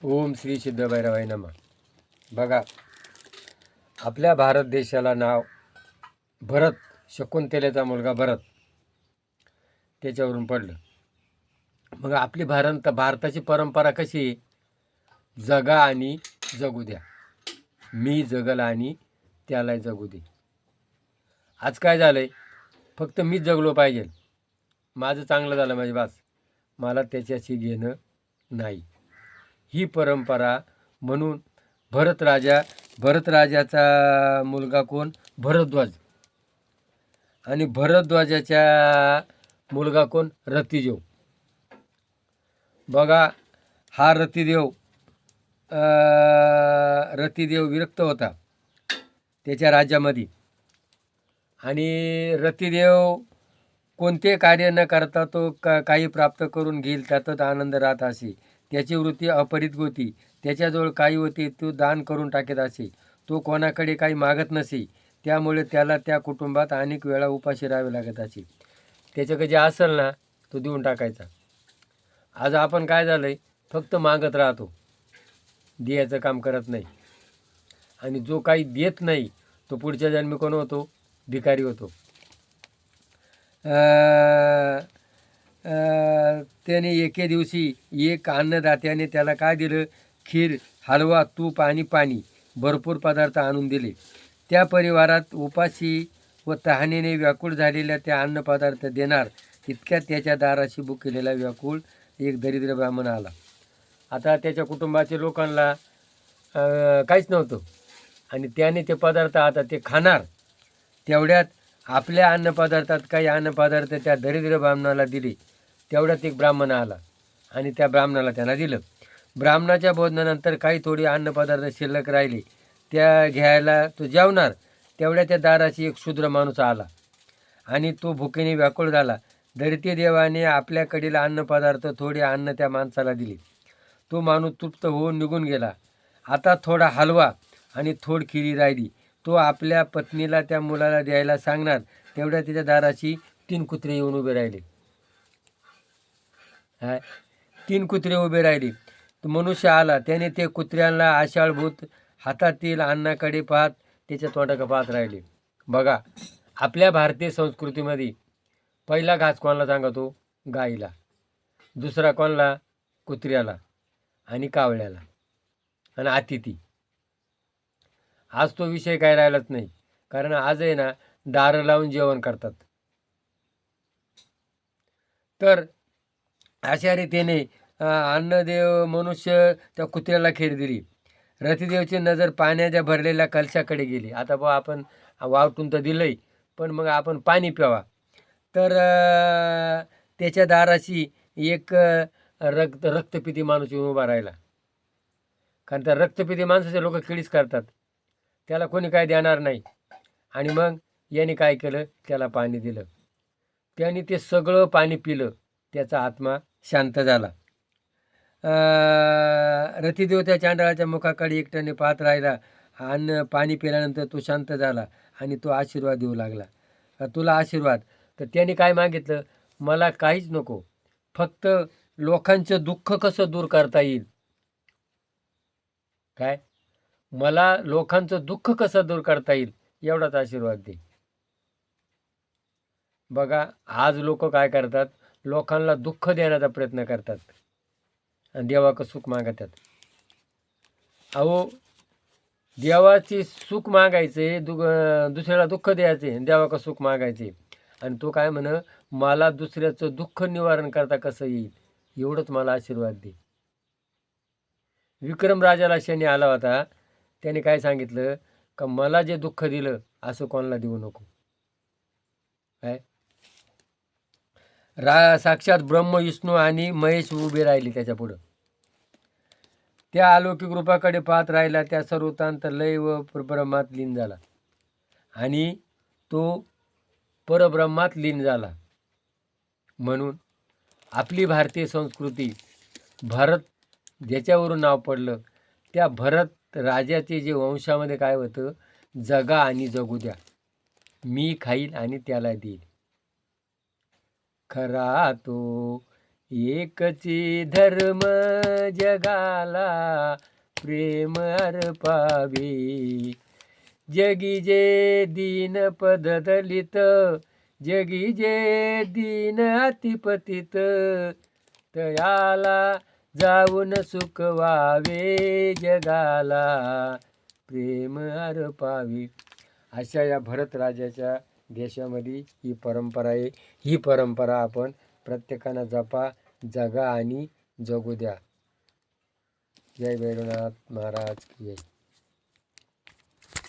ओम श्री सिद्ध भैरवाय नमः. बघा, आपल्या भारत देशाला नाव भरत, शकुंतलेचा मुलगा भरत त्याच्यावरून पडलं. मग आपली भारताची परंपरा कशी आहे? जगा आणि जगू द्या. मी जगल आणि त्याला जगू दे. आज काय झालंय? फक्त मीच जगलो पाहिजे, माझं चांगलं झालं माझे बास, मला त्याच्याशी घेणं नाही. ही परंपरा. म्हणून भरतराजाचा मुलगा कोण? भरद्वाज. आणि भरद्वाजाच्या मुलगा कोण? रतिदेव. बघा, हा रतिदेव विरक्त होता त्याच्या राज्यामध्ये. आणि रतिदेव कोणते कार्य न करता तो काही प्राप्त करून घेईल त्यातच आनंद राहत असे. त्याची वृत्ती अपरित होती. त्याच्याजवळ काही होते तो दान करून टाकत असे. तो कोणाकडे काही मागत नसे. त्यामुळे त्याला त्या कुटुंबात अनेक वेळा उपाशी राहावे लागत असे. त्याच्याकडे जे असेल ना तो देऊन टाकायचा. आज आपण काय झालं आहे? फक्त मागत राहतो, द्यायचं काम करत नाही. आणि जो काही देत नाही तो पुढच्या जन्मी कोण होतो? भिकारी होतो. त्याने एके दिवशी एक अन्नदात्याने त्याला काय दिलं? खीर, हलवा, तूप आणि पाणी, भरपूर पदार्थ आणून दिले. त्या परिवारात उपाशी व तहानेने व्याकुळ झालेल्या त्या अन्नपदार्थ देणार इतक्यात त्याच्या दाराशी भुकेलेला व्याकुळ एक दरिद्र ब्राह्मण आला. आता त्याच्या कुटुंबाच्या लोकांना काहीच नव्हतं आणि त्याने ते पदार्थ आता ते खाणार. तेवढ्यात आपल्या अन्नपदार्थात काही अन्नपदार्थ त्या दरिद्र ब्राह्मणाला दिले. तेवढ्यात एक ब्राह्मण आला आणि त्या ब्राह्मणाला त्यांना दिलं. ब्राह्मणाच्या भोजनानंतर काही थोडी अन्नपदार्थ शिल्लक राहिले, त्या घ्यायला तो जेवणार. तेवढ्या त्या दाराशी एक शूद्र माणूस आला आणि तो भुकेने व्याकुळ झाला. दरिद्र देवाने आपल्याकडील अन्नपदार्थ थोडे अन्न त्या माणसाला दिले. तो माणूस तृप्त होऊन निघून गेला. आता थोडा हलवा आणि थोडी खिरी राहिली. तो आपल्या पत्नीला त्या मुलाला द्यायला सांगणार. तेवढ्या त्याच्या दाराशी 3 कुत्रे येऊन उभे राहिले. 3 कुत्रे उभे राहिले. तो मनुष्य आला. त्याने ते कुत्र्यांना आशाळभूत हातातील अन्नाकडे पाहत त्याच्या तोंडाकडे पाहत राहिले. बघा, आपल्या भारतीय संस्कृतीमध्ये पहिला घास कोणाला सांगतो? गाईला. दुसरा कोणाला? कुत्र्याला आणि कावळ्याला आणि अतिथी. आज तो विषय काय राहिलाच नाही. कारण आज आहे ना, दारं लावून जेवण करतात. तर अशा रीतीने अन्नदेव मनुष्य त्या कुत्र्याला खीर दिली. रतिदेवची नजर पाण्याच्या भरलेल्या कलशाकडे गेली. आता बा आपण वावटून तर दिलंय, पण मग आपण पाणी प्यावा. तर त्याच्या दाराशी एक रक्तपिती माणूस येऊन उभा राहिला. कारण त्या रक्तपिती माणसाचे लोक किळीच करतात, त्याला कोणी काय देणार नाही. आणि मग याने काय केलं? त्याला पाणी दिलं. त्याने ते सगळं पाणी पिलं. त्याचा आत्मा शांत झाला. रतिदेव त्या चांडाळाच्या मुखाकडे एकट्याने पाहत राहिला. आणि पाणी पिल्यानंतर तो शांत झाला आणि तो आशीर्वाद देऊ लागला. तुला आशीर्वाद. तर त्याने काय मागितलं? मला काहीच नको, फक्त लोकांचं दुःख कसं दूर करता येईल, काय मला लोकांचं दुःख कसं दूर करता येईल एवढाच आशीर्वाद दे. बघा, आज लोक काय करतात? लोकांना दुःख देण्याचा प्रयत्न करतात आणि देवाचं सुख मागतात. अहो, देवाची सुख मागायचे, दुसऱ्याला दुःख द्यायचे, देवाचं सुख मागायचे. आणि तो काय म्हण? मला दुसऱ्याचं दुःख निवारण करता कसं येईल एवढंच मला आशीर्वाद दे. विक्रम राजाला शनी आला होता. त्याने काय सांगितलं? का मला जे दुःख दिलं असं कोणाला देऊ नको. काय साक्षात ब्रह्म, विष्णू आणि महेश उभे राहिले त्याच्या पुढं. त्या अलौकिक रूपाकडे पाहत राहिला. त्या सर्वतांत लय व परब्रह्मात लीन झाला आणि तो परब्रह्मात लीन झाला. म्हणून आपली भारतीय संस्कृती, भरत ज्याच्यावरून नाव पडलं, त्या भरत राजाचे जे वंशामध्ये काय होतं? जगा आणि जगू द्या. मी खाईल आणि त्याला देईल. खरा तो एकची धर्म जगाला प्रेम अर्पावी. जगी जे दीन पद दलित, जगी जे दीन अतिपतित, तयाला जाऊन सुख व्हावे जगाला प्रेम अर्पावी. अशा या भरत राजाच्या देशामध्ये ही परंपरा आहे. ही परंपरा आपण प्रत्येकानं जपा, जगा आणि जगू द्या. जय भैरवनाथ महाराज की जय.